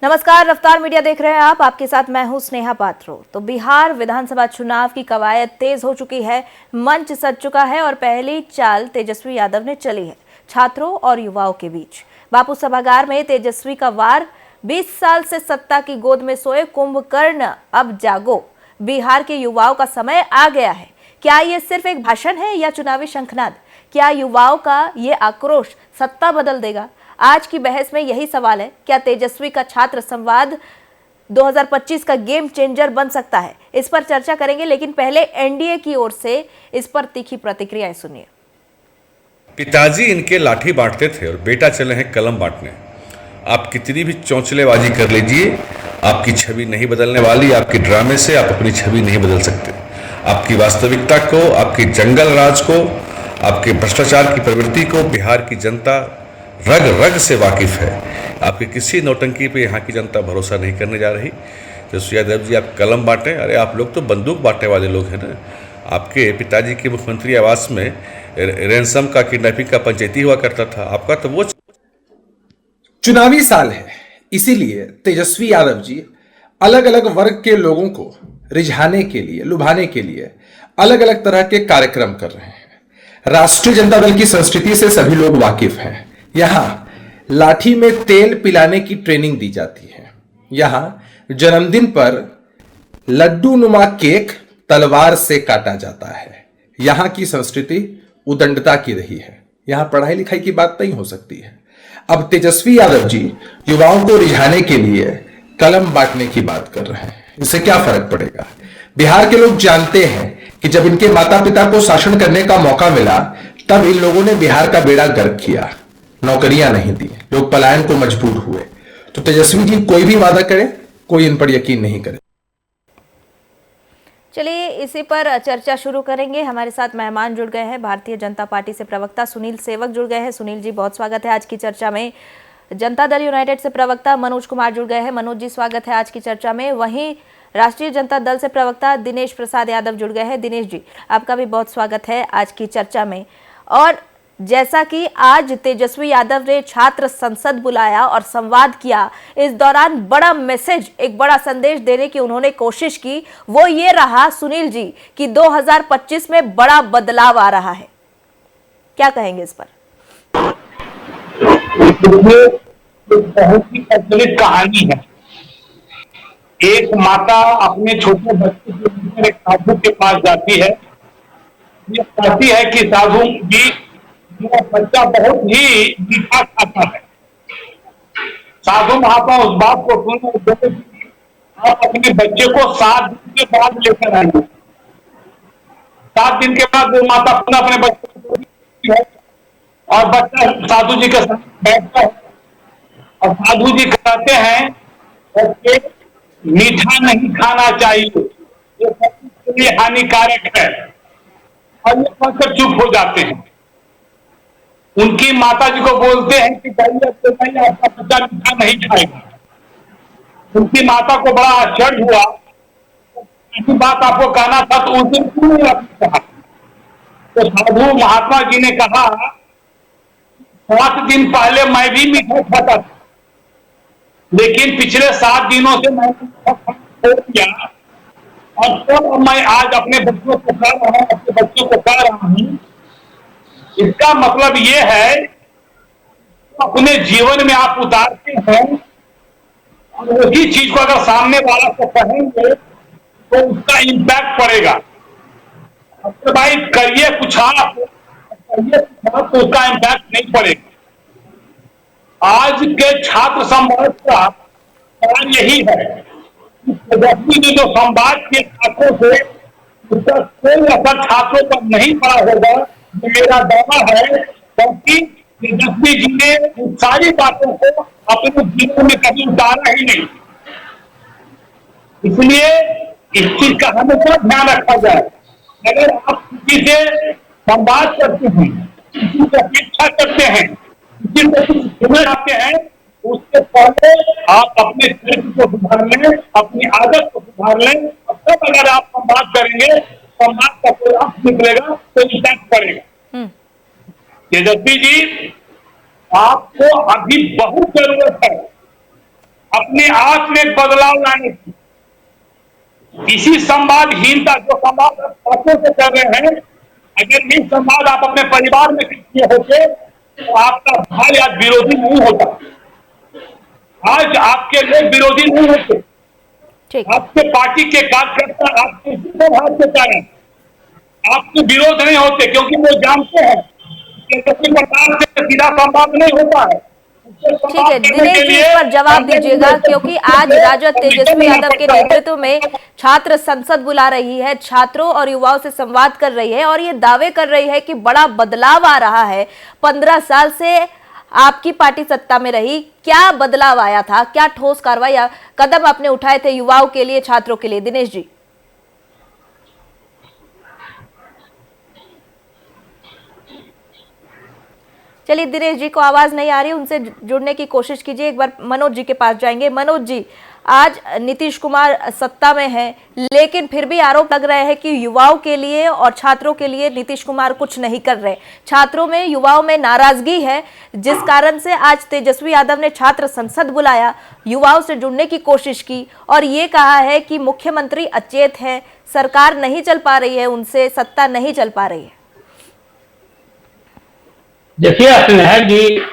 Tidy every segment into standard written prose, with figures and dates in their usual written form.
नमस्कार, रफ्तार मीडिया देख रहे हैं आप। आपके साथ मैं हूं स्नेहा पात्रो। तो बिहार विधानसभा चुनाव की कवायद तेज हो चुकी है, मंच सज चुका है और पहली चाल तेजस्वी यादव ने चली है छात्रों और युवाओं के बीच। बापू सभागार में तेजस्वी का वार, 20 साल से सत्ता की गोद में सोए कुंभकर्ण अब जागो, बिहार के युवाओं का समय आ गया है। क्या ये सिर्फ एक भाषण है या चुनावी शंखनाद? क्या युवाओं का ये आक्रोश सत्ता बदल देगा? आज की बहस में यही सवाल है। क्या तेजस्वी का छात्र संवाद 2025 का गेम चेंजर बन सकता है? इस पर चर्चा करेंगे, लेकिन पहले एनडीए की ओर से इस पर तीखी प्रतिक्रियाएं सुनिए। पिताजी इनके लाठी बांटते थे और बेटा चले हैं कलम बांटने। आप कितनी भी चौंचलेबाजी कर लीजिए, आपकी छवि नहीं बदलने वाली। आपके ड्रामे से आप अपनी छवि नहीं बदल सकते। आपकी वास्तविकता को, आपकी जंगल राज को, आपके भ्रष्टाचार की प्रवृत्ति को बिहार की जनता रग रग से वाकिफ है। आपकी किसी नौटंकी पे यहाँ की जनता भरोसा नहीं करने जा रही। तेजस्वी यादव जी, आप कलम बांटें, अरे आप लोग तो बंदूक बांटने वाले लोग हैं ना। आपके पिताजी के मुख्यमंत्री आवास में रैंसम का, किडनैपिंग का पंचायती हुआ करता था। आपका तो वो चुनावी साल है, इसीलिए तेजस्वी यादव जी अलग अलग वर्ग के लोगों को रिझाने के लिए, लुभाने के लिए अलग अलग तरह के कार्यक्रम कर रहे हैं। राष्ट्रीय जनता दल की संस्कृति से सभी लोग वाकिफ हैं। यहां लाठी में तेल पिलाने की ट्रेनिंग दी जाती है। यहां जन्मदिन पर लड्डू नुमा केक तलवार से काटा जाता है। यहां की संस्कृति उदंडता की रही है। यहां पढ़ाई लिखाई की बात नहीं हो सकती है। अब तेजस्वी यादव जी युवाओं को रिझाने के लिए कलम बांटने की बात कर रहे हैं। इससे क्या फर्क पड़ेगा? बिहार के लोग जानते हैं कि जब इनके माता पिता को शासन करने का मौका मिला, तब इन लोगों ने बिहार का बेड़ा गर्क किया, नौकरियां नहीं दी, लोग पलायन को मजबूर हुए। तो तेजस्वी जी कोई भी वादा करे, कोई इन पर यकीन नहीं करे। चलिए इसी पर चर्चा शुरू करेंगे। हमारे साथ मेहमान जुड़ गए हैं, भारतीय जनता पार्टी से प्रवक्ता सुनील सेवक जुड़ गए हैं। सुनील जी, बहुत स्वागत है आज की चर्चा में। जनता दल यूनाइटेड से प्रवक्ता मनोज कुमार जुड़ गए हैं। मनोज जी, स्वागत है आज की चर्चा में। वहीं राष्ट्रीय जनता दल से प्रवक्ता दिनेश प्रसाद यादव जुड़ गए हैं। दिनेश जी, आपका भी बहुत स्वागत है आज की चर्चा में। और जैसा कि आज तेजस्वी यादव ने छात्र संसद बुलाया और संवाद किया, इस दौरान बड़ा मैसेज, एक बड़ा संदेश देने की उन्होंने कोशिश की। वो ये रहा सुनील जी कि 2025 में बड़ा बदलाव आ रहा है। क्या कहेंगे इस पर? बहुत ही प्रचलित कहानी है। एक माता अपने छोटे बच्चे के लेकर एक साधु के पास जाती है। ये कहती है कि साधु जी, मेरा बच्चा बहुत ही मीठा खाता है। साधु महात्मा उस बात को सुन, आप अपने बच्चे को 7 दिन के बाद लेकर आएंगे। 7 दिन के बाद वो माता पुनः अपने बच्चे को और बच्चा साधु जी के साथ बैठता है और साधु जी कहते हैं बच्चे मीठा नहीं खाना चाहिए, ये सबके लिए हानिकारक है। और ये कहकर चुप हो जाते हैं। उनकी माता जी को बोलते हैं कि जाइए आपका बच्चा मीठा नहीं खाएगा। उनकी माता को बड़ा आश्चर्य हुआ, ऐसी बात आपको कहना था तो उस दिन क्यों नहीं आपने कहा? तो साधु महात्मा जी ने कहा, 7 दिन पहले मैं भी मीठा खाता था, लेकिन पिछले 7 दिनों से मैंने छोड़ दिया और तब मैं आज अपने बच्चों को कह रहा हूं, अपने बच्चों को कह रहा हूं। इसका मतलब ये है, अपने जीवन में आप उतारते हैं और वही चीज को अगर सामने वाला को कहेंगे तो उसका इम्पैक्ट पड़ेगा। अब भाई करिए कुछ आप, तो उसका इम्पैक्ट नहीं पड़ेगा। आज के छात्र संवाद का कारण यही है कि तेजस्वी ने जो संवाद किए छात्रों से, उसका कोई असर छात्रों पर नहीं पड़ा होगा, ये मेरा दावा है। क्योंकि तेजस्वी जी ने उन सारी बातों को अपने जीवन में कभी उतारा ही नहीं। इसलिए इस चीज का हमेशा ध्यान रखा जाए। अगर आप किसी से संवाद करते हैं, किसी से अपेक्षा करते हैं, किसी से कुछ सुनना चाहते हैं, उससे पहले आप अपने चरित्र को सुधार लें, अपनी आदत को सुधार लें। और तब अगर आप संवाद करेंगे, संवाद का कोई अर्थ निकलेगा, तो इम्पैक्ट पड़ेगा। तेजस्वी जी, आपको अभी बहुत जरूरत है अपने आप में एक बदलाव लाने की, इसी संवादहीनता जो संवाद आप बातों से कर रहे हैं, अगर ये संवाद आप अपने परिवार में किए होते तो आपका भाई आज विरोधी नहीं होता, आज आपके लोग विरोधी नहीं होते, ठीक है। आपके पार्टी के कार्यकर्ता आपके भाव के कारण आपके विरोध नहीं होते, क्योंकि वो जानते हैं कि किसी प्रकार से सीधा संवाद नहीं होता है। ठीक है दिनेश जी, इस पर जवाब दीजिएगा, क्योंकि आज राजद तेजस्वी यादव के नेतृत्व में छात्र संसद बुला रही है, छात्रों और युवाओं से संवाद कर रही है और ये दावे कर रही है कि बड़ा बदलाव आ रहा है। 15 साल से आपकी पार्टी सत्ता में रही, क्या बदलाव आया था, क्या ठोस कार्रवाई या कदम आपने उठाए थे युवाओं के लिए, छात्रों के लिए? दिनेश जी। चलिए, दिनेश जी को आवाज नहीं आ रही, उनसे जुड़ने की कोशिश कीजिए। एक बार मनोज जी के पास जाएंगे। मनोज जी, आज नीतीश कुमार सत्ता में हैं, लेकिन फिर भी आरोप लग रहे हैं कि युवाओं के लिए और छात्रों के लिए नीतीश कुमार कुछ नहीं कर रहे। छात्रों में, युवाओं में नाराजगी है, जिस कारण से आज तेजस्वी यादव ने छात्र संसद बुलाया, युवाओं से जुड़ने की कोशिश की और ये कहा है कि मुख्यमंत्री अचेत है, सरकार नहीं चल पा रही है, उनसे सत्ता नहीं चल पा रही है। देखिए, असल है कि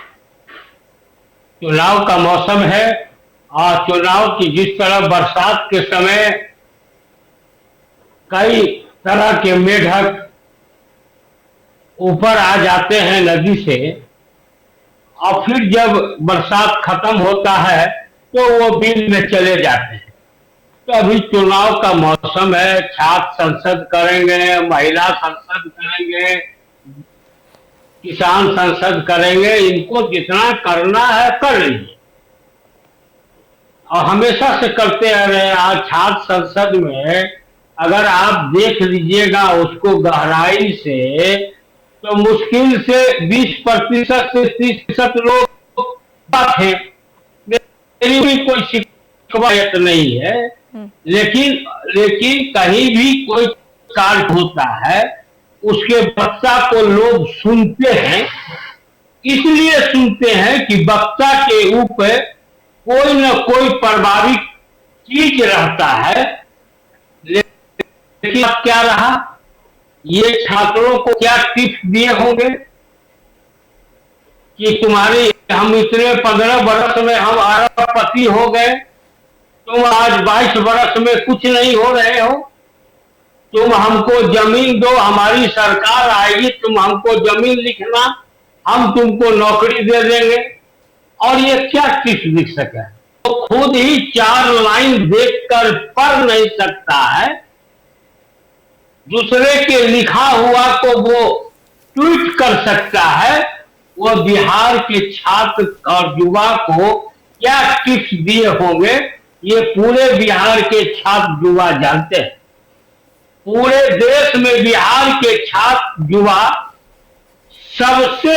चुनाव का मौसम है और चुनाव की जिस तरह बरसात के समय कई तरह के मेढक ऊपर आ जाते हैं नदी से और फिर जब बरसात खत्म होता है तो वो बिल में चले जाते हैं। तो अभी चुनाव का मौसम है, छात्र संसद करेंगे, महिला संसद करेंगे, किसान संसद करेंगे, इनको जितना करना है कर लीजिए और हमेशा से करते आ रहे हैं। आज छात्र संसद में अगर आप देख लीजिएगा उसको गहराई से, तो मुश्किल से 20% से 30% लोग थे। मेरी भी कोई शिकायत नहीं है, लेकिन कहीं भी कोई कार्य होता है उसके वक्ता को लोग सुनते हैं, इसलिए सुनते हैं कि वक्ता के ऊपर कोई न कोई प्रभावित चीज रहता है। लेकिन अब क्या रहा, ये छात्रों को क्या टिप्स दिए होंगे कि तुम्हारे हम इतने 15 बरस में हम अरबपति हो गए, तुम आज 22 बरस में कुछ नहीं हो रहे हो, तुम हमको जमीन दो, हमारी सरकार आएगी, तुम हमको जमीन लिखना, हम तुमको नौकरी दे देंगे। और ये क्या टिप्स लिख सके? तो खुद ही 4 लाइन देखकर पढ़ नहीं सकता है, दूसरे के लिखा हुआ को वो ट्वीट कर सकता है। वो बिहार के छात्र और युवा को क्या टिप्स दिए होंगे, ये पूरे बिहार के छात्र युवा जानते हैं। पूरे देश में बिहार के छात्र युवा सबसे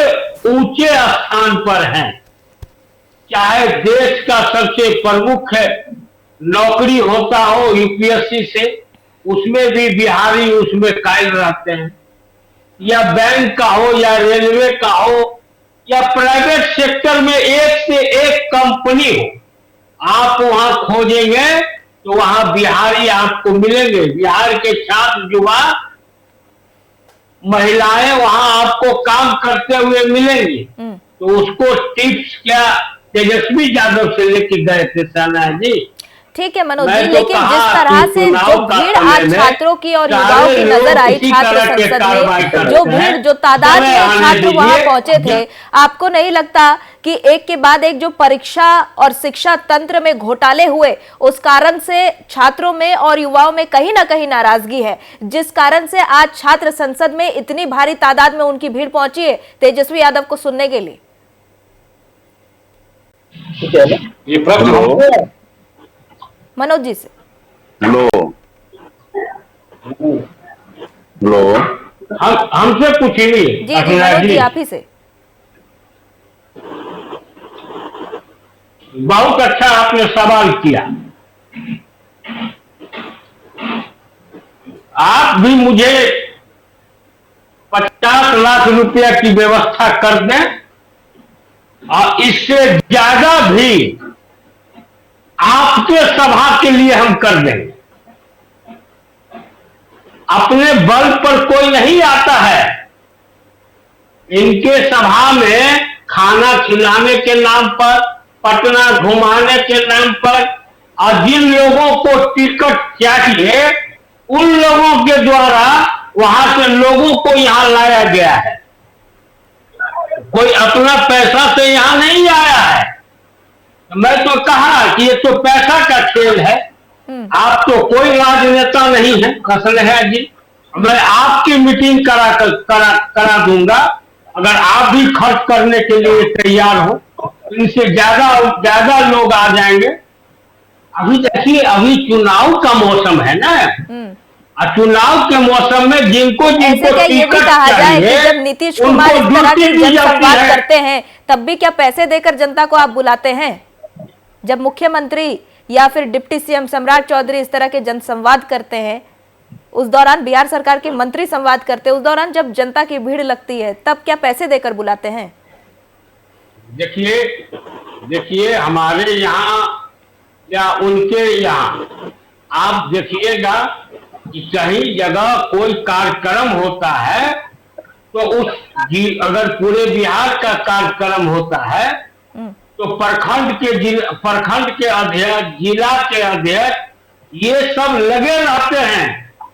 ऊंचे स्थान पर हैं। चाहे देश का सबसे प्रमुख है नौकरी होता हो यूपीएससी से, उसमें भी बिहारी उसमें कायल रहते हैं, या बैंक का हो या रेलवे का हो या प्राइवेट सेक्टर में एक से एक कंपनी हो, आप वहां खोजेंगे तो वहां बिहारी आपको मिलेंगे। बिहार के छात्र युवा महिलाएं वहां आपको काम करते हुए मिलेंगी। तो उसको टिप्स क्या तेजस्वी यादव से लेके गए थे साना जी? ठीक है मनोज जी, लेकिन जिस तरह से जो भीड़ आज छात्रों की और युवाओं की नजर आई छात्र संसद में, जो भीड़, जो तादाद में छात्र वहां पहुंचे थे, आपको नहीं लगता कि एक के बाद एक जो परीक्षा और शिक्षा तंत्र में घोटाले हुए, उस कारण से छात्रों में और युवाओं में कहीं ना कहीं नाराजगी है, जिस कारण से आज छात्र संसद में इतनी भारी तादाद में उनकी भीड़ पहुंची है तेजस्वी यादव को सुनने के लिए? ये प्रश्न मनोज जी से। लो हमसे पूछिए जी जी मनोज जी, आप ही से। बहुत अच्छा आपने सवाल किया। आप भी मुझे 50 लाख रुपया की व्यवस्था कर दें और इससे ज्यादा भी आपके सभा के लिए हम कर देंगे। अपने बल पर कोई नहीं आता है। इनके सभा में खाना खिलाने के नाम पर, पटना घुमाने के नाम पर, और जिन लोगों को टिकट चाहिए उन लोगों के द्वारा वहां से लोगों को यहां लाया गया है। कोई अपना पैसा से यहां नहीं आया है। मैं तो कहा कि ये तो पैसा का खेल है। आप तो कोई राजनेता नहीं है स्नेहा जी। मैं आपकी मीटिंग करा दूंगा अगर आप भी खर्च करने के लिए तैयार हो। इनसे ज्यादा लोग आ जाएंगे। अभी देखिए, अभी चुनाव का मौसम है ना, और चुनाव के मौसम में जिनको ऐसे क्या ये भी कहा जाए कि जब नीतीश कुमार इस तरह के जनसंवाद करते हैं तब भी क्या पैसे देकर जनता को आप बुलाते हैं? जब मुख्यमंत्री या फिर डिप्टी सीएम सम्राट चौधरी इस तरह के जनसंवाद करते हैं, उस दौरान बिहार सरकार के मंत्री संवाद करते हैं, उस दौरान जब जनता की भीड़ लगती है तब क्या पैसे देकर बुलाते हैं? देखिए हमारे यहाँ या उनके यहाँ आप देखिएगा कि कहीं जगह कोई कार्यक्रम होता है तो अगर पूरे बिहार का कार्यक्रम होता है तो प्रखंड के अध्यक्ष, जिला के अध्यक्ष ये सब लगे रहते हैं।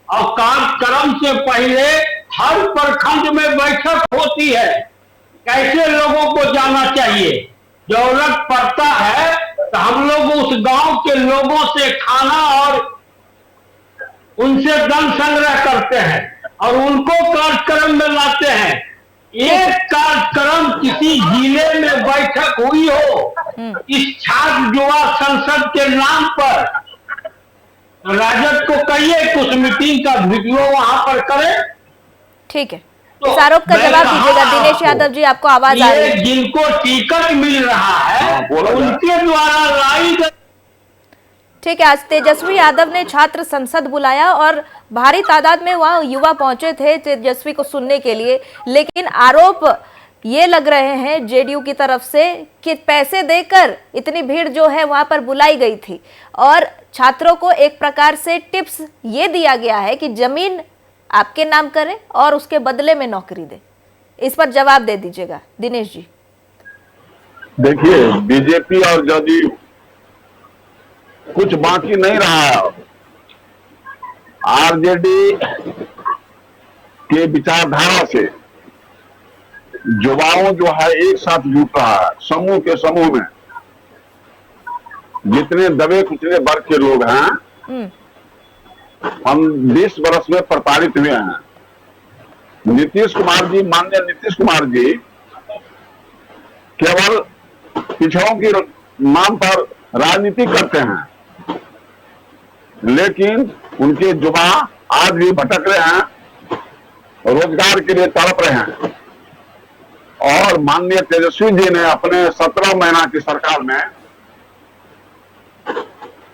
और कार्यक्रम से पहले हर प्रखंड में बैठक होती है, कैसे लोगों को जाना चाहिए। जरूरत पड़ता है तो हम लोग उस गांव के लोगों से खाना और उनसे धन संग्रह करते हैं और उनको कार्यक्रम में लाते हैं। एक कार्यक्रम किसी जिले में बैठक हुई हो इस छात्र युवा संसद के नाम पर, तो राजद को कहिए कुछ मीटिंग का वीडियो वहां पर करे। ठीक है, इस आरोप का जवाब दीजिएगा। दिनेश यादव जी, आपको आवाज आ रही है? जिनको टिकट मिल रहा है उनके द्वारा लाई गई। ठीक है, आज तेजस्वी यादव ने छात्र संसद बुलाया और भारी तादाद में वहां युवा पहुंचे थे तेजस्वी को सुनने के लिए, लेकिन आरोप ये लग रहे हैं जेडीयू की तरफ से कि पैसे देकर इतनी भीड़ जो है वहां पर बुलाई गई थी और छात्रों को एक प्रकार से टिप्स ये दिया गया है कि जमीन आपके नाम करें और उसके बदले में नौकरी दे। इस पर जवाब दे दीजिएगा दिनेश जी। देखिए, बीजेपी और जदयू कुछ बाकी नहीं रहा है। आरजेडी के विचारधारा से युवाओं जो है एक साथ जुट रहा है। समूह के समूह में जितने दबे कुचले वर्ग के लोग हैं, हम 20 वर्ष में प्रताड़ित हुए हैं। नीतीश कुमार जी, माननीय नीतीश कुमार जी केवल पिछड़ों की नाम पर राजनीति करते हैं, लेकिन उनके युवा आज भी भटक रहे हैं, रोजगार के लिए तड़प रहे हैं। और माननीय तेजस्वी जी ने अपने 17 महीना की सरकार में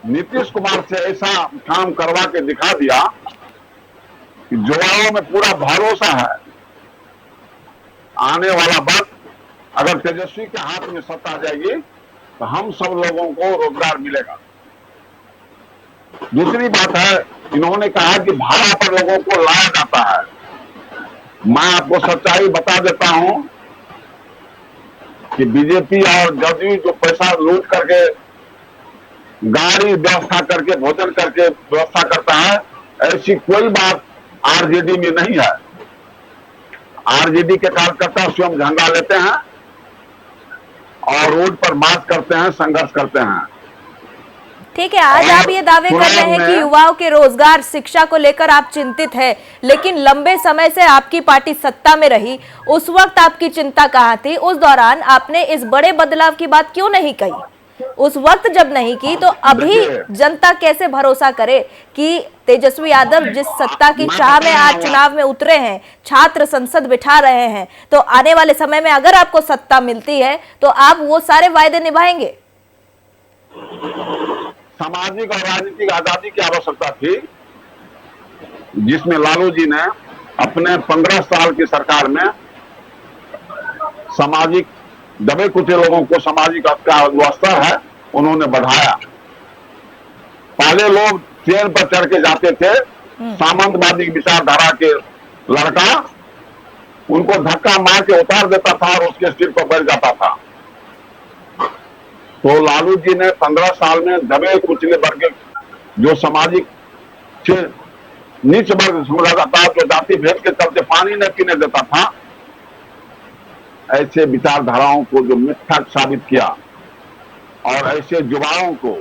नीतीश कुमार से ऐसा काम करवा के दिखा दिया कि युवाओं में पूरा भरोसा है आने वाला वक्त अगर तेजस्वी के हाथ में सत्ता आ जाएगी तो हम सब लोगों को रोजगार मिलेगा। दूसरी बात है, इन्होंने कहा कि भाड़ा पर लोगों को लाया जाता है। मैं आपको सच्चाई बता देता हूं कि बीजेपी और जदयू जो पैसा लूट करके गाड़ी व्यवस्था करके भोजन करके व्यवस्था करता है, ऐसी कोई बात आरजेडी में नहीं है। आरजेडी के कार्यकर्ता स्वयं झंडा लेते हैं और रोड पर मार्च करते हैं, संघर्ष करते हैं। ठीक है, आज आप ये दावे कर रहे हैं कि युवाओं के रोजगार, शिक्षा को लेकर आप चिंतित हैं, लेकिन लंबे समय से आपकी पार्टी सत्ता में रही, उस वक्त आपकी चिंता कहाँ थी? उस दौरान आपने इस बड़े बदलाव की बात क्यों नहीं कही? उस वक्त जब नहीं की तो अभी जनता कैसे भरोसा करे कि तेजस्वी यादव जिस सत्ता की चाह में आज चुनाव में उतरे हैं, छात्र संसद बिठा रहे हैं, तो आने वाले समय में अगर आपको सत्ता मिलती है तो आप वो सारे वायदे निभाएंगे? सामाजिक और राजनीतिक आजादी की आवश्यकता थी, जिसमें लालू जी ने अपने 15 साल की सरकार में सामाजिक दबे कुचले लोगों को सामाजिक जो स्तर है उन्होंने बढ़ाया। पहले लोग ट्रेन पर चढ़ के जाते थे, सामंतवादी विचारधारा के लड़का उनको धक्का मार के उतार देता था और उसके सिर पर बैठ जाता था। तो लालू जी ने 15 साल में दबे कुचले वर्ग, जो सामाजिक नीच वर्ग समझा जाता, जो जाति भेद के चलते पानी न पीने देता था, ऐसे विचारधाराओं को जो मिथ्या साबित किया और ऐसे युवाओं को,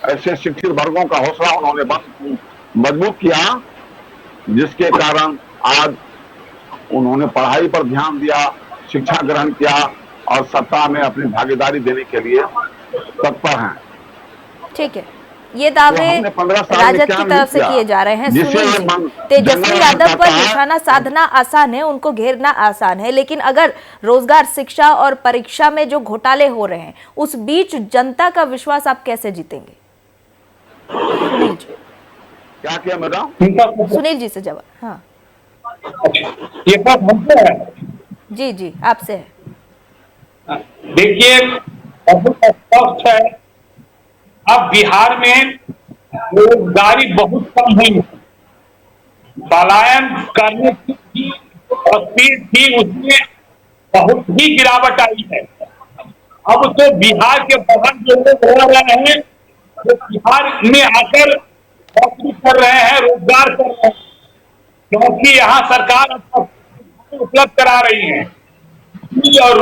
ऐसे शिक्षित वर्गों का हौसला उन्होंने मजबूत किया, जिसके कारण आज उन्होंने पढ़ाई पर ध्यान दिया, शिक्षा ग्रहण किया और सत्ता में अपनी भागीदारी देने के लिए तत्पर हैं। ठीक है, ये दावे हमने 15 साल में राजद क्या की नहीं तरफ से किया, किए जा रहे हैं। जिसे सुनील जी, मन- तेजस्वी जनगणना यादव पर करता है। निशाना साधना आसान है, उनको घेरना आसान है, लेकिन अगर रोजगार, शिक्षा और परीक्षा में जो घोटाले हो रहे हैं, उस बीच जनता का विश्वास आप कैसे जीतेंगे? सुनील जी, क्या किया मैडम? सुनील जी से जवाब। हाँ ये बात हमसे है। जी जी, आपसे है। देखिए, बहुत स्पष्ट है, अब बिहार में बेरोजगारी बहुत कम हुई है। पलायन करने की स्पीड थी, उसमें बहुत ही गिरावट आई है। अब तो बिहार के बाहर जो लोग रह रहे हैं, वो बिहार में आकर नौकरी कर रहे हैं, रोजगार कर रहे हैं, क्योंकि यहाँ सरकार उपलब्ध करा रही है। और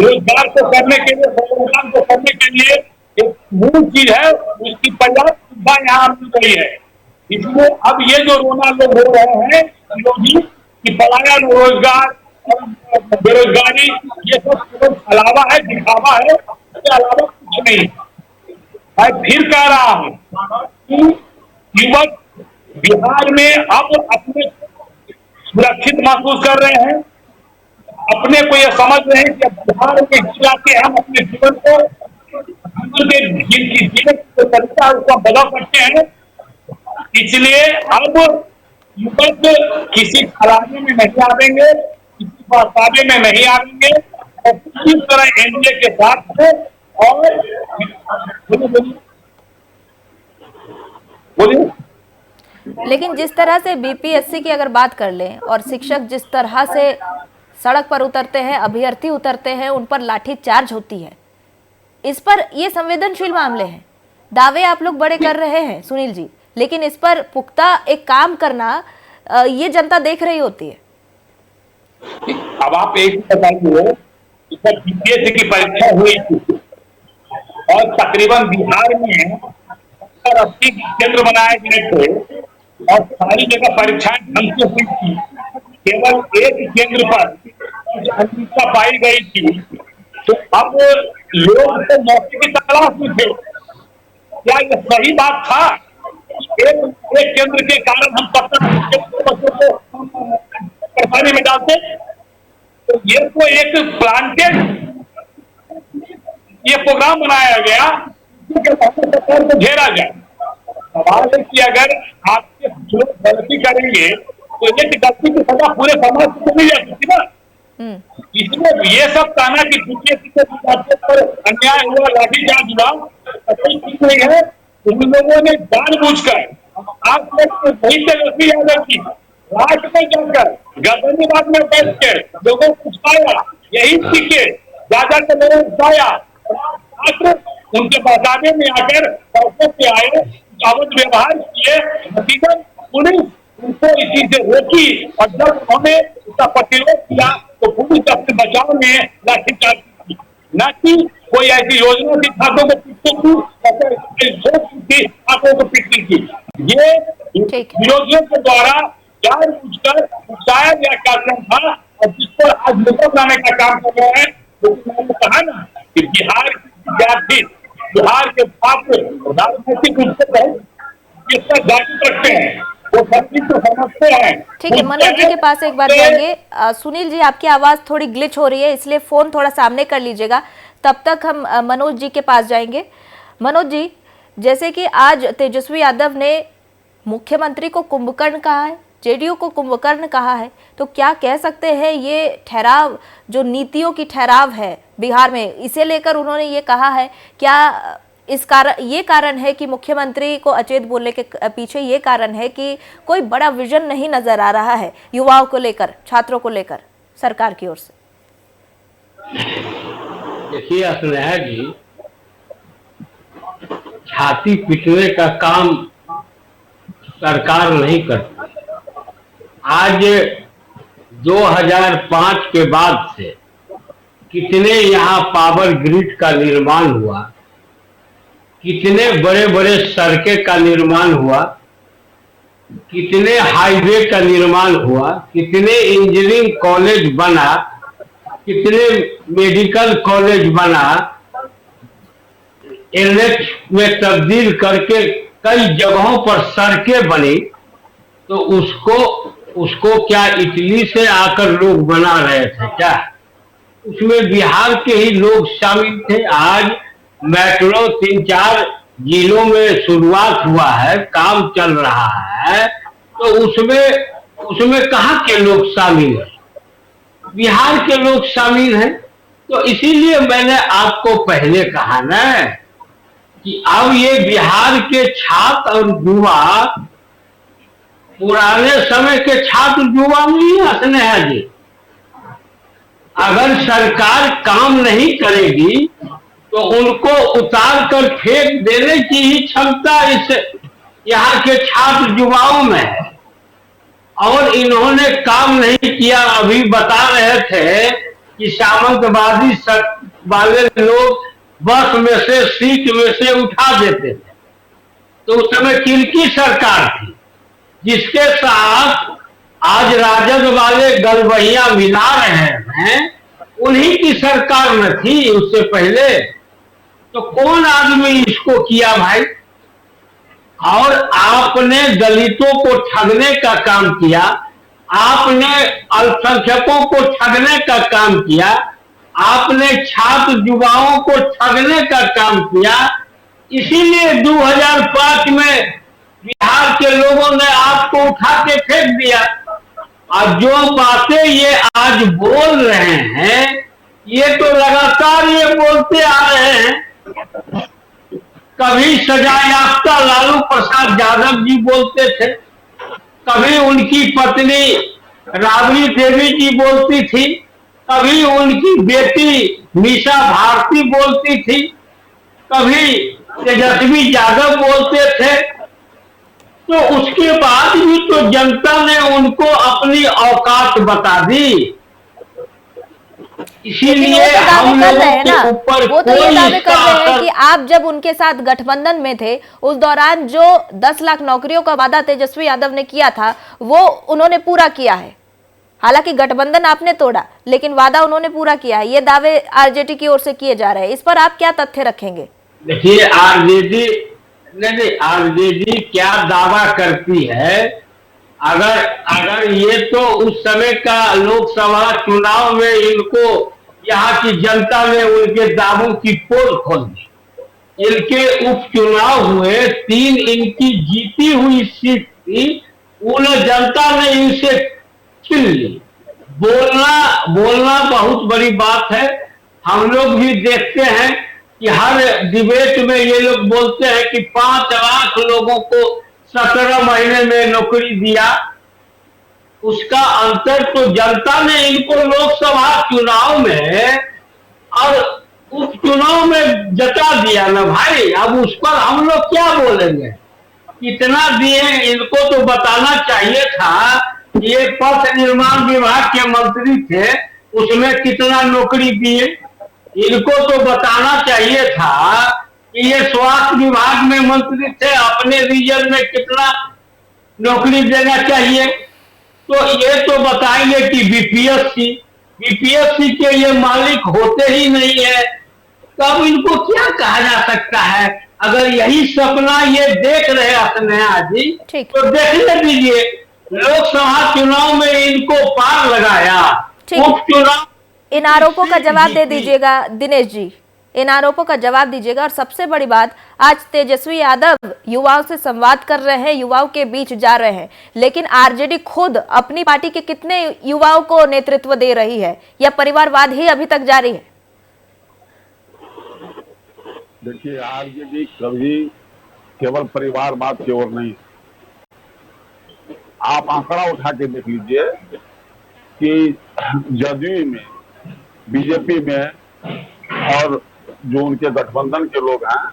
रोजगार को करने के लिए, रोजगार को करने के लिए एक मूल चीज है, उसकी पर्याप्त सुविधा यहाँ मिल रही है। इसलिए अब ये जो रोना लोग हो रहे हैं विरोधी कि पलायन, रोजगार, बेरोजगारी, ये सब केवल अलावा है, दिखावा है, इसके अलावा कुछ नहीं। मैं फिर कह रहा हूँ कि युवक बिहार में अब अपने सुरक्षित महसूस कर रहे हैं, अपने को ये समझ रहे हैं कि बिहार में जाके हम अपने जीवन को, जिनकी जीवन का तरीका है उसका बदल सकते हैं। इसलिए अब युवक किसी खराबे में नहीं आवेंगे, किसी पछतावे में नहीं आवेंगे, और किस तरह एनडीए के साथ है। और बोलिए, लेकिन जिस तरह से बीपीएससी की अगर बात कर लें और शिक्षक जिस तरह से सड़क पर उतरते हैं, अभ्यर्थी उतरते हैं, उन पर लाठी चार्ज होती है, इस पर ये संवेदनशील मामले हैं। दावे आप लोग बड़े कर रहे हैं सुनील जी, लेकिन इस पर पुख्ता एक काम करना ये जनता देख रही होती है। अब आप एक बताइए, बीपीएससी की परीक्षा हुई थी और तकरीबन बिहार में 80 केंद्र बनाए गए थे और सारी जगह परीक्षाएं ढंग से हुई थी। केवल एक केंद्र पर अनियमितता पाई गई थी, तो अब लोग तो मौके की तलाश में थे। क्या यह सही बात था? एक केंद्र के कारण हम बच्चों को परेशानी में डालते? तो ये तो एक प्लांटेड ये प्रोग्राम बनाया गया सरकार को घेरा जाए। सवाल है कि अगर आपके लोग गलती करेंगे तो एक गलती की सजा पूरे समाज को मिल जा सकती ना। इसलिए ये सब कहना कि बीपीएससी पर अन्याय हुआ, लाठीचार्ज हुआ, सही ठीक नहीं है। उन लोगों ने जानबूझकर आप वही तेजस्वी यादव की राष्ट्र में जाकर गर्दनीबाद में बैठ के लोगों को उठाया, यही सीखे ज्यादा से लोगों को उठाया, उनके बहकावे में आकर सड़कों पे आए, अवैध व्यवहार किए, नतीजन पुलिस उनको इसी से रोकी और जब उन्होंने उसका प्रतिरोध किया तो पुलिस अपने बचाव में लाठीचार्ज की, न कि कोई ऐसी योजना थी छात्रों को पीटने की, छात्रों को पीटने की। ये विरोधियों के द्वारा जानबूझकर उठाया गया कार्यक्रम था और जिस पर आज लोग बनाने का काम कर रहे हैं। लेकिन मैंने कहा ना कि बिहार के विद्यार्थी, बिहार के छात्र राजनीतिक रूप से इसका जागरूक रखते हैं, वो सब चीज को समझते हैं। ठीक है, मनोज जी के पास एक बार जाएंगे। सुनील जी, आपकी आवाज थोड़ी ग्लिच हो रही है, इसलिए फोन थोड़ा सामने कर लीजिएगा, तब तक हम मनोज जी के पास जाएंगे। मनोज जी, जैसे कि आज तेजस्वी यादव ने मुख्यमंत्री को कुंभकर्ण कहा है, जेडीयू को कुंभकर्ण कहा है, तो क्या कह सकते हैं ये ठहराव जो नीतियों की ठहराव है बिहार में, इसे लेकर उन्होंने ये कहा है, क्या इस कारण ये कारण है कि मुख्यमंत्री को अचेत बोलने के पीछे ये कारण है कि कोई बड़ा विजन नहीं नजर आ रहा है युवाओं को लेकर, छात्रों को लेकर सरकार की ओर से। देखिए स्नेहा जी, छाती पीटने का काम सरकार नहीं करती। आज 2005 के बाद से कितने यहाँ पावर ग्रिड का निर्माण हुआ, कितने बड़े बड़े सड़कें का निर्माण हुआ, कितने हाईवे का निर्माण हुआ, कितने इंजीनियरिंग कॉलेज बना, कितने मेडिकल कॉलेज बना, एनएच में तब्दील करके कई जगहों पर सड़कें बनी। तो उसको क्या इटली से आकर लोग बना रहे थे क्या? उसमें बिहार के ही लोग शामिल थे। आज मेट्रो 3-4 जिलों में शुरुआत हुआ है, काम चल रहा है, तो उसमें कहाँ के लोग शामिल हैं? बिहार के लोग शामिल हैं। तो इसीलिए मैंने आपको पहले कहा ना कि अब ये बिहार के छात्र और युवा पुराने समय के छात्र युवा नहीं है स्नेहा जी। अगर सरकार काम नहीं करेगी तो उनको उतार कर फेंक देने की ही क्षमता इस यहाँ के छात्र युवाओं में है, और इन्होंने काम नहीं किया। अभी बता रहे थे कि सामंतवादी वाले लोग बस में से, सीट में से उठा देते थे। तो उस समय किनकी सरकार थी जिसके साथ आज राजद वाले गलबहिया मिला रहे हैं? उन्हीं की सरकार में थी उससे पहले। तो कौन आदमी इसको किया भाई? और आपने दलितों को ठगने का काम किया, आपने अल्पसंख्यकों को ठगने का काम किया, आपने छात्र युवाओं को ठगने का काम किया। इसीलिए 2005 में बिहार के लोगों ने आपको उठा के फेंक दिया। और जो बातें ये आज बोल रहे हैं, ये तो लगातार ये बोलते आ रहे हैं। कभी सजा याफ्ता लालू प्रसाद यादव जी बोलते थे, कभी उनकी पत्नी राबड़ी देवी जी बोलती थी, कभी उनकी बेटी मीसा भारती बोलती थी, कभी तेजस्वी यादव बोलते थे। तो उसके बाद भी तो जनता ने उनको अपनी औकात बता दी। इसीलिए हम लोगों के ऊपर वो तो ये दावे कर रहे हैं कि आप जब उनके साथ गठबंधन में थे उस दौरान जो 10 लाख नौकरियों का वादा तेजस्वी यादव ने किया था वो उन्होंने पूरा किया है। हालांकि गठबंधन आपने तोड़ा लेकिन वादा उन्होंने पूरा किया है। ये दावे आरजेडी की ओर से किए जा रहे हैं, इस पर आप क्या तथ्य रखेंगे? देखिए आरजेडी क्या दावा करती है? अगर ये तो उस समय का लोकसभा चुनाव में इनको यहाँ की जनता ने उनके दावों की पोल खोल दी। इनके उपचुनाव हुए, 3 इनकी जीती हुई सीट थी, उन्हें जनता ने इनसे छीन ली। बोलना बहुत बड़ी बात है। हम लोग भी देखते हैं कि हर डिबेट में ये लोग बोलते हैं कि 5 लाख लोगों को 17 महीने में नौकरी दिया। उसका अंतर तो जनता ने इनको लोकसभा चुनाव में और उपचुनाव में जता दिया ना भाई। अब उस पर हम लोग क्या बोलेंगे? कितना दिए इनको तो बताना चाहिए था। ये पथ निर्माण विभाग के मंत्री थे, उसमें कितना नौकरी दिए? इनको तो बताना चाहिए था कि ये स्वास्थ्य विभाग में मंत्री थे, अपने रीजन में कितना नौकरी देना चाहिए। तो ये तो बताएंगे कि बीपीएससी के ये मालिक होते ही नहीं है। तब इनको क्या कहा जा सकता है? अगर यही सपना ये देख रहे स्नेहा जी तो देखने दीजिए। लोकसभा चुनाव में इनको पार लगाया, उपचुनाव। इन आरोपों का जवाब दे दीजिएगा दिनेश जी, इन आरोपों का जवाब दीजिएगा। और सबसे बड़ी बात, आज तेजस्वी यादव युवाओं से संवाद कर रहे हैं, युवाओं के बीच जा रहे हैं, लेकिन आरजेडी खुद अपनी पार्टी के कितने युवाओं को नेतृत्व दे रही है या परिवारवाद ही अभी तक जारी है? देखिए, आरजेडी कभी केवल परिवारवाद की ओर नहीं, आप आंकड़ा उठा के देख लीजिए कि जदयू में, बीजेपी में और जो उनके गठबंधन के लोग हैं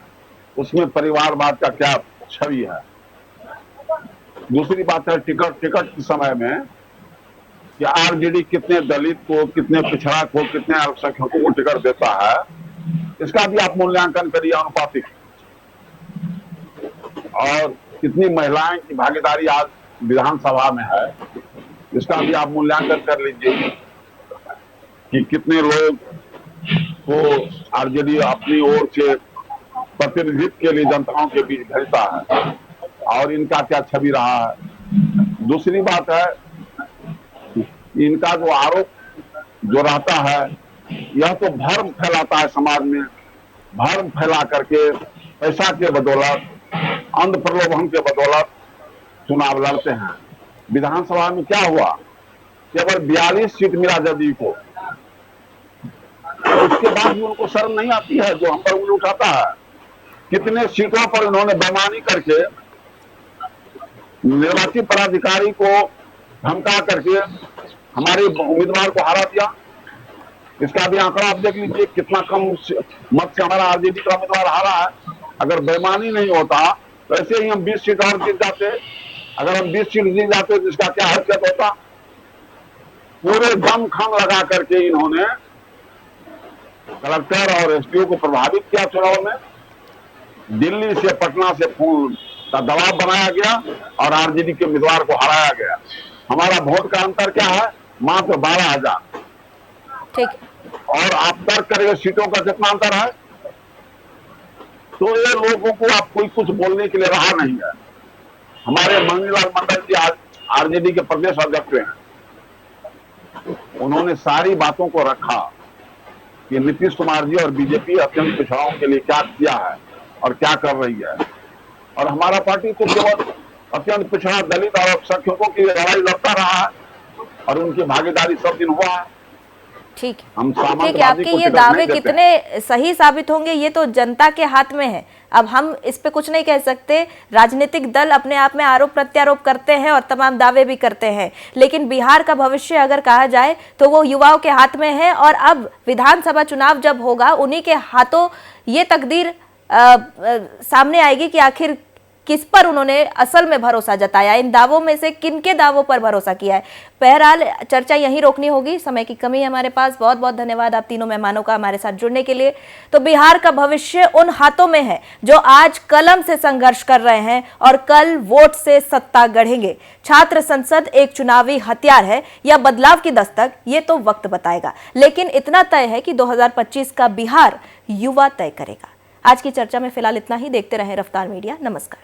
उसमें परिवारवाद का क्या छवि है। दूसरी बात है टिकट के समय में कि आरजेडी कितने दलित को, कितने पिछड़ा को, कितने अल्पसंख्यकों को टिकट देता है, इसका भी आप मूल्यांकन करिए अनुपातिक। और कितनी महिलाएं की भागीदारी आज विधानसभा में है, इसका भी आप मूल्यांकन कर लीजिए कि कितने लोग को आरजेडी अपनी ओर से प्रतिनिधित्व के लिए जनताओं के बीच भेजता है और इनका क्या छवि रहा है। दूसरी बात है इनका जो आरोप जो रहता है, यह तो भ्रम फैलाता है समाज में, भ्रम फैला करके पैसा के बदौलत, अंध प्रलोभन के बदौलत चुनाव लड़ते हैं। विधानसभा में क्या हुआ, केवल 42 सीट मिला जदयू को, उसके बाद भी उनको शर्म नहीं आती है जो हम पर उंगली उठाता है। कितने सीटों पर इन्होंने बेईमानी करके निर्वाचित पदाधिकारी को धमका करके हमारे उम्मीदवार को हरा दिया, इसका भी आंकड़ा आप देख लीजिए कितना कम मत से हमारा आरजेडी का उम्मीदवार हारा है। अगर बेईमानी नहीं होता तो ऐसे ही हम 20 सीट और जीत जाते। अगर हम 20 सीट जीत जाते तो इसका क्या हकीकत होता। पूरे दम खम लगा करके इन्होंने कलेक्टर और एसपीओ को प्रभावित किया चुनाव में। दिल्ली से, पटना से फोन का दबाव बनाया गया और आरजेडी के उम्मीदवार को हराया गया। हमारा वोट का अंतर क्या है, मात्र 12,000। ठीक। और आप तर्क करेंगे सीटों का कितना अंतर है, तो ये लोगों को आप कोई कुछ बोलने के लिए रहा नहीं है। हमारे मंगनीलाल मंडल जी आज आरजेडी के प्रदेश अध्यक्ष हैं, उन्होंने सारी बातों को रखा कि नीतीश कुमार जी और बीजेपी अत्यंत पिछड़ाओं के लिए क्या किया है और क्या कर रही है। और हमारा पार्टी तो केवल अत्यंत पिछड़ा दलित और अल्पसंख्यकों की लड़ाई लड़ता रहा है और उनकी भागीदारी सब दिन हुआ है। ठीक ठीक है, आपके ये दावे कितने सही साबित होंगे ये तो जनता के हाथ में है। अब हम इस पे कुछ नहीं कह सकते। राजनीतिक दल अपने आप में आरोप प्रत्यारोप करते हैं और तमाम दावे भी करते हैं, लेकिन बिहार का भविष्य अगर कहा जाए तो वो युवाओं के हाथ में है। और अब विधानसभा चुनाव जब होगा उन्हीं के हाथों ये तकदीर सामने आएगी कि आखिर किस पर उन्होंने असल में भरोसा जताया, इन दावों में से किनके दावों पर भरोसा किया है। बहरहाल चर्चा यहीं रोकनी होगी, समय की कमी है हमारे पास। बहुत बहुत धन्यवाद आप तीनों मेहमानों का हमारे साथ जुड़ने के लिए। तो बिहार का भविष्य उन हाथों में है जो आज कलम से संघर्ष कर रहे हैं और कल वोट से सत्ता गढ़ेंगे। छात्र संसद एक चुनावी हथियार है या बदलाव की दस्तक, ये तो वक्त बताएगा, लेकिन इतना तय है कि 2025 का बिहार युवा तय करेगा। आज की चर्चा में फिलहाल इतना ही। देखते रहें रफ्तार मीडिया। नमस्कार।